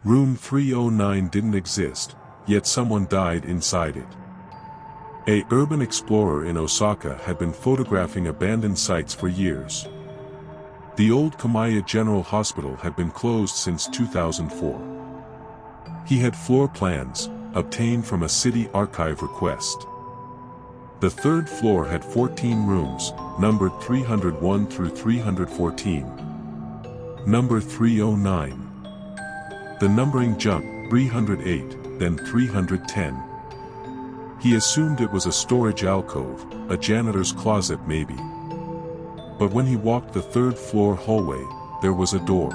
Room 309 didn't exist, yet someone died inside it. An urban explorer in Osaka had been photographing abandoned sites for years. The old Kamiya General Hospital had been closed since 2004. He had floor plans, obtained from a city archive request. The third floor had 14 rooms, numbered 301 through 314. Number 309. The numbering jumped, 308, then 310. He assumed it was a storage alcove, a janitor's closet maybe. But when he walked the third floor hallway, there was a door.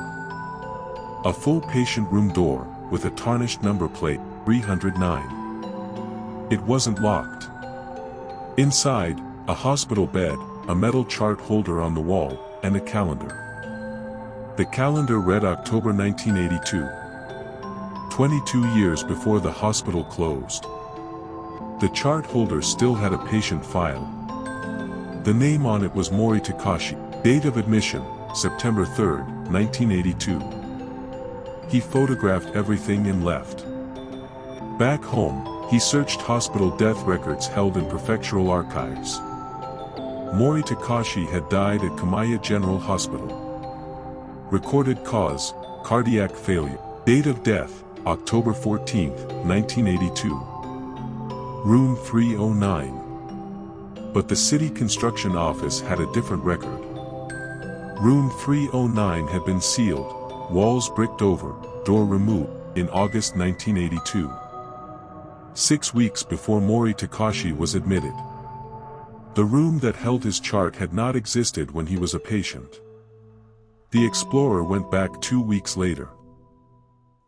A full patient room door, with a tarnished number plate, 309. It wasn't locked. Inside, a hospital bed, a metal chart holder on the wall, and a calendar. The calendar read October 1982. 22 years before the hospital closed. The chart holder still had a patient file. The name on it was Mori Takashi. Date of admission, September 3, 1982. He photographed everything and left. Back home, he searched hospital death records held in prefectural archives. Mori Takashi had died at Kamiya General Hospital. Recorded cause, cardiac failure. Date of death, October 14, 1982. Room 309. But the city construction office had a different record. Room 309 had been sealed, walls bricked over, door removed, in August 1982. 6 weeks before Mori Takashi was admitted. The room that held his chart had not existed when he was a patient. The explorer went back 2 weeks later.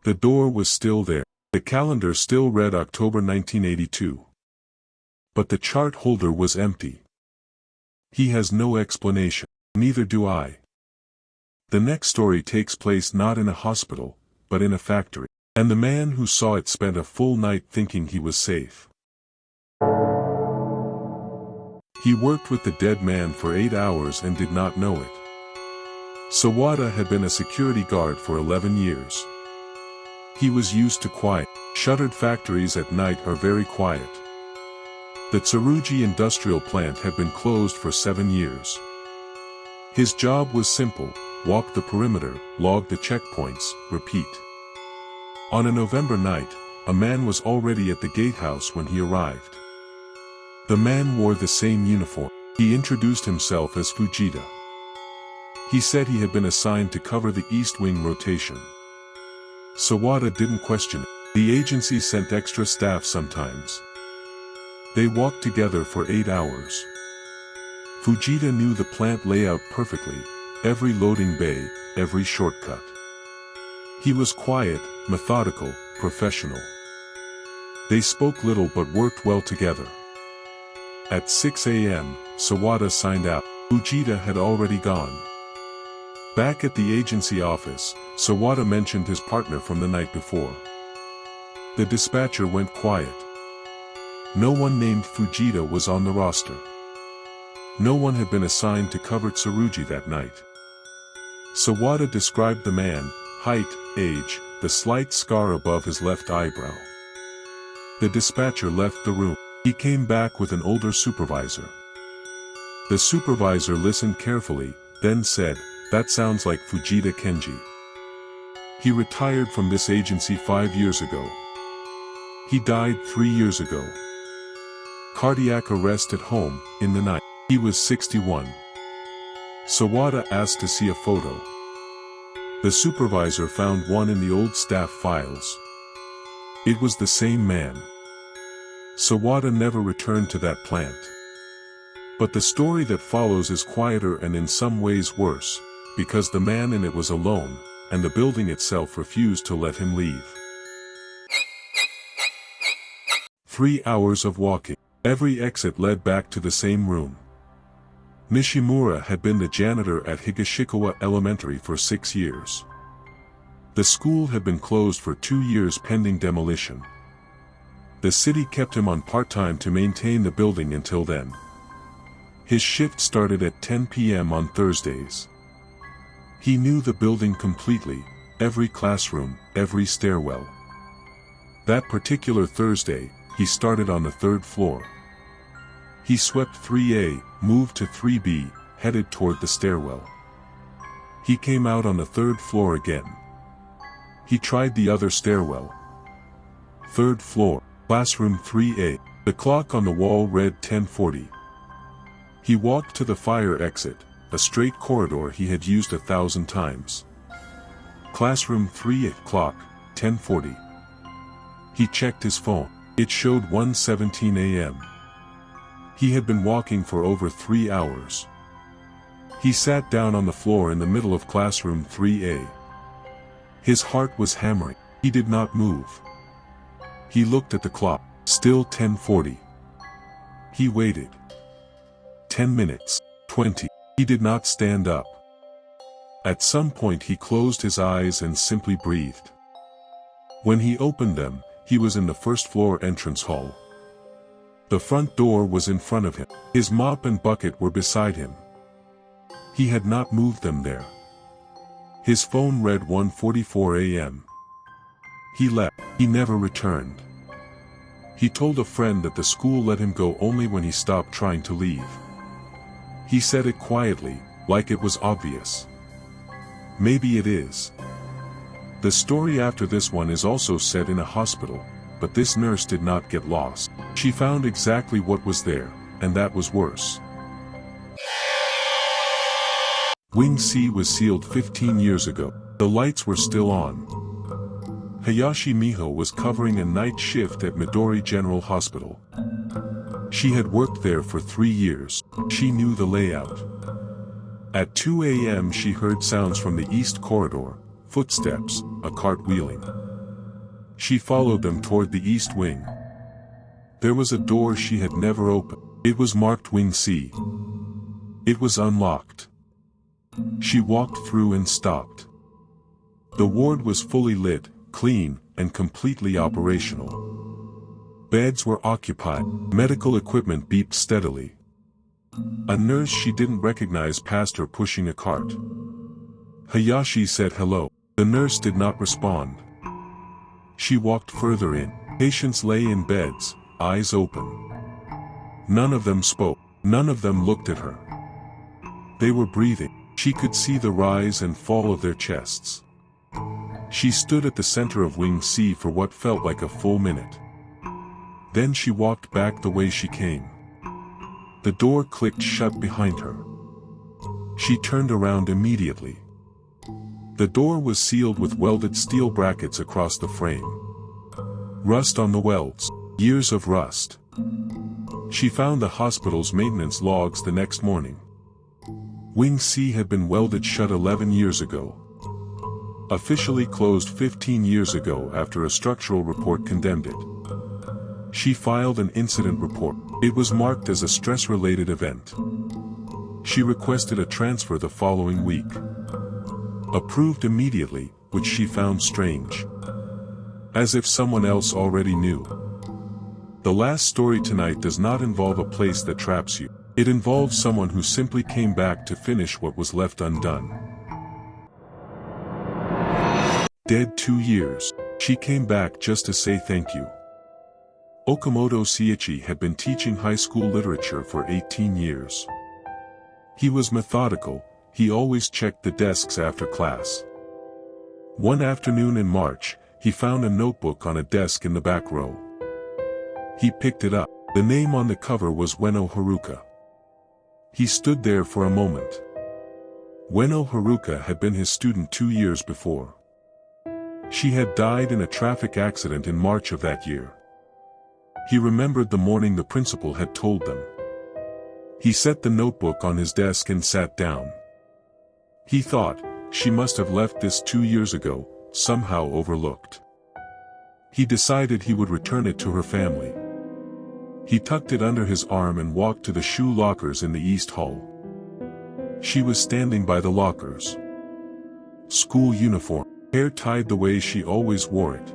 The door was still there. The calendar still read October 1982. But the chart holder was empty. He has no explanation. Neither do I. The next story takes place not in a hospital, but in a factory. And the man who saw it spent a full night thinking he was safe. He worked with the dead man for 8 hours and did not know it. Sawada had been a security guard for 11 years. He was used to quiet. Shuttered factories at night are very quiet. The Tsurugi industrial plant had been closed for 7 years. His job was simple: walk the perimeter, log the checkpoints, repeat. On a November night, a man was already at the gatehouse when he arrived. The man wore the same uniform. He introduced himself as Fujita. He said he had been assigned to cover the East Wing rotation. Sawada didn't question it. The agency sent extra staff sometimes. They walked together for 8 hours. Fujita knew the plant layout perfectly, every loading bay, every shortcut. He was quiet, methodical, professional. They spoke little but worked well together. At 6 a.m., Sawada signed out. Fujita had already gone. Back at the agency office, Sawada mentioned his partner from the night before. The dispatcher went quiet. No one named Fujita was on the roster. No one had been assigned to cover Tsurugi that night. Sawada described the man: height, age, the slight scar above his left eyebrow. The dispatcher left the room. He came back with an older supervisor. The supervisor listened carefully, then said, "That sounds like Fujita Kenji. He retired from this agency 5 years ago. He died 3 years ago. Cardiac arrest at home, in the night. He was 61. Sawada asked to see a photo. The supervisor found one in the old staff files. It was the same man. Sawada never returned to that plant. But the story that follows is quieter and in some ways worse, because the man in it was alone, and the building itself refused to let him leave. 3 hours of walking. Every exit led back to the same room. Nishimura had been the janitor at Higashikawa Elementary for 6 years. The school had been closed for 2 years pending demolition. The city kept him on part-time to maintain the building until then. His shift started at 10 p.m. on Thursdays. He knew the building completely, every classroom, every stairwell. That particular Thursday, he started on the 3rd floor. He swept 3A, moved to 3B, headed toward the stairwell. He came out on the 3rd floor again. He tried the other stairwell. 3rd floor, classroom 3A. The clock on the wall read 10:40. He walked to the fire exit, a straight corridor he had used 1,000 times. Classroom 3A clock, 10:40. He checked his phone. It showed 1:17 a.m. He had been walking for over 3 hours. He sat down on the floor in the middle of classroom 3A. His heart was hammering. He did not move. He looked at the clock. Still 10:40. He waited. 10 minutes. 20. He did not stand up. At some point he closed his eyes and simply breathed. When he opened them, he was in the 1st floor entrance hall. The front door was in front of him. His mop and bucket were beside him. He had not moved them there. His phone read 1:44 a.m. He left. He never returned. He told a friend that the school let him go only when he stopped trying to leave. He said it quietly, like it was obvious. Maybe it is. The story after this one is also set in a hospital, but this nurse did not get lost. She found exactly what was there, and that was worse. Wing C was sealed 15 years ago. The lights were still on. Hayashi Miho was covering a night shift at Midori General Hospital. She had worked there for 3 years. She knew the layout. At 2 a.m. she heard sounds from the east corridor, footsteps, a cart wheeling. She followed them toward the east wing. There was a door she had never opened. It was marked Wing C. It was unlocked. She walked through and stopped. The ward was fully lit, clean, and completely operational. Beds were occupied. Medical equipment beeped steadily. A nurse she didn't recognize passed her pushing a cart. Hayashi said hello. The nurse did not respond. She walked further in. Patients lay in beds, eyes open. None of them spoke. None of them looked at her. They were breathing. She could see the rise and fall of their chests. She stood at the center of Wing C for what felt like a full minute. Then she walked back the way she came. The door clicked shut behind her. She turned around immediately. The door was sealed with welded steel brackets across the frame. Rust on the welds. Years of rust. She found the hospital's maintenance logs the next morning. Wing C had been welded shut 11 years ago. Officially closed 15 years ago after a structural report condemned it. She filed an incident report. It was marked as a stress-related event. She requested a transfer the following week. Approved immediately, which she found strange. As if someone else already knew. The last story tonight does not involve a place that traps you. It involves someone who simply came back to finish what was left undone. Dead 2 years. She came back just to say thank you. Okamoto Seiichi had been teaching high school literature for 18 years. He was methodical. He always checked the desks after class. One afternoon in March, he found a notebook on a desk in the back row. He picked it up. The name on the cover was Ueno Haruka. He stood there for a moment. Ueno Haruka had been his student 2 years before. She had died in a traffic accident in March of that year. He remembered the morning the principal had told them. He set the notebook on his desk and sat down. He thought, she must have left this 2 years ago, somehow overlooked. He decided he would return it to her family. He tucked it under his arm and walked to the shoe lockers in the East Hall. She was standing by the lockers. School uniform, hair tied the way she always wore it.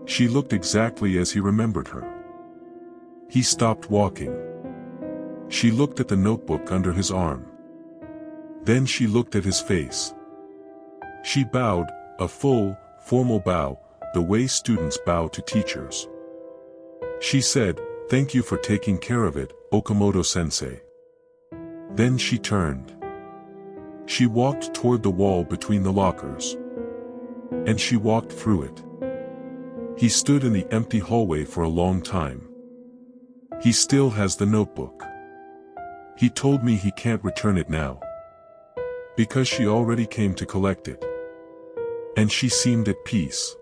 She looked exactly as he remembered her. He stopped walking. She looked at the notebook under his arm. Then she looked at his face. She bowed, A full, formal bow, the way students bow to teachers. She said, "Thank you for taking care of it, Okamoto-sensei." Then she turned. She walked toward the wall between the lockers. And she walked through it. He stood in the empty hallway for a long time. He still has the notebook. He told me he can't return it now. Because she already came to collect it. And she seemed at peace.